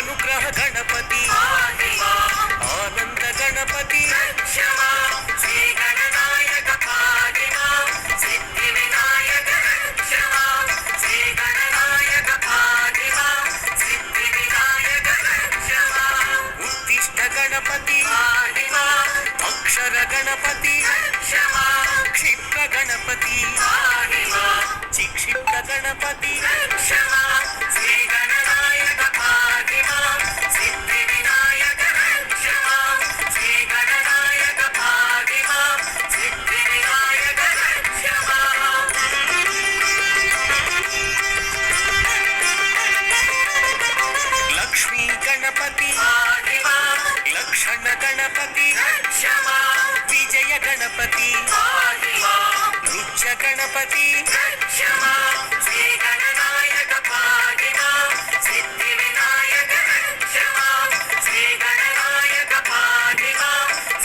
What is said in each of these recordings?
अनुग्रह गणपति आनंद गणपति श्री गणनायक पाहिमा सिद्धि विनायक रक्षमा श्री गणनायक पाहिमा सिद्धि विनायक रक्षमा उत्तिष्ठ गणपति पाहिमा अक्षर गणपति रक्षमा क्षिप्र गणपति पाहिमा चिक्षिप्त गणपति रक्षमा श्री गणनायक पाहिमा सिद्धि विनायक रक्षमा श्री गणनायक पाहिमा सिद्धि विनायक रक्षमा लक्ष्मी गणपति पाहिमा लक्षण गणपति रक्षमा विजय गणपति पाहिमा नृत्य गणपति रक्षमा श्री गणनायक पाहिमा सिद्धि विनायक रक्षमा श्री गणनायक पाहिमा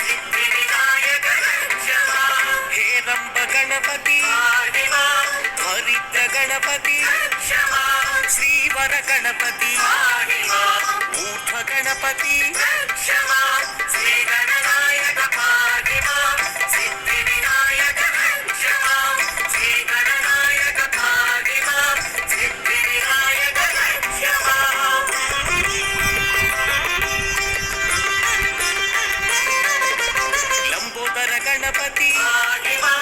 सिद्धि विनायक रक्षमा हेरंब गणपति पाहिमा हरिद्र गणपति रक्षमा श्रीवर गणपति पाहिमा ऊर्ध्व गणपति रक्षमा श्री गणनायक पाहिमा सिद्धि विनायक रक्षमा श्री गणनायक पाहिमा सिद्धि विनायक रक्षमा लंबोदर गणपति पाहिमा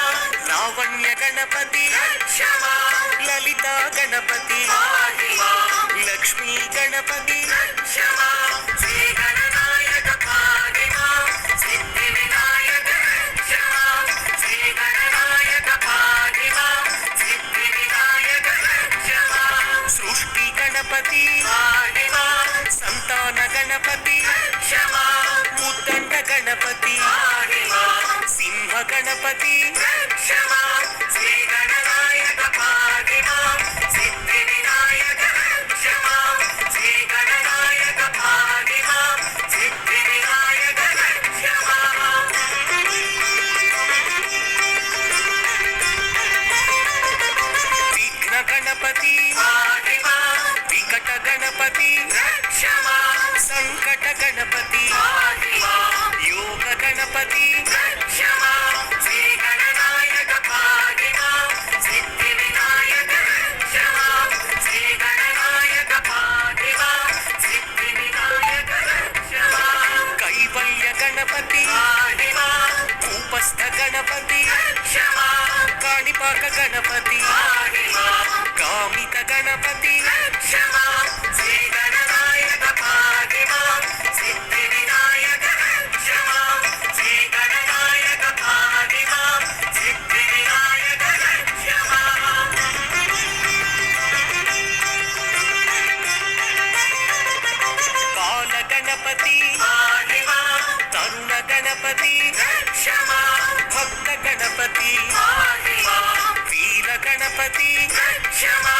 लावण्य गणपति रक्षमा ललिता गणपति पाहिमा लक्ष्मी गणपति रक्षमा श्री गणनायक पाहिमा सिद्धि विनायक रक्षमा श्री गणनायक पाहिमा सिद्धि विनायक रक्षमा सृष्टि गणपति पाहिमा संतान गणपति रक्षमा उद्दंड गणपति पाहिमा सिंह गणपति रक्षमा श्री गणनायक पाहिमा सिद्धि विनायक रक्षमा श्री गणनायक पाहिमा सिद्धि विनायक रक्षमा विघ्न गणपति पाहिमा विकट गणपति रक्षमा संकट गणपति पाहिमा योग गणपति रक्षमा श्री गणनायक पाहिमा सिद्धि विनायक रक्षमा श्री गणनायक पाहिमा सिद्धि विनायक रक्षमा कैवल्य गणपति पाहिमा उपस्थ गणपति रक्षमा काणिपाक गणपति पाहिमा कामित गणपति रक्षमा श्री गणनायक पाहिमा सिद्धि विनायक रक्षमा श्री गणनायक पाहिमा सिद्धि विनायक रक्षमा बाल गणपति पाहिमा तरुण गणपति रक्षमा भक्त गणपति पाहिमा वीर गणपति रक्षमा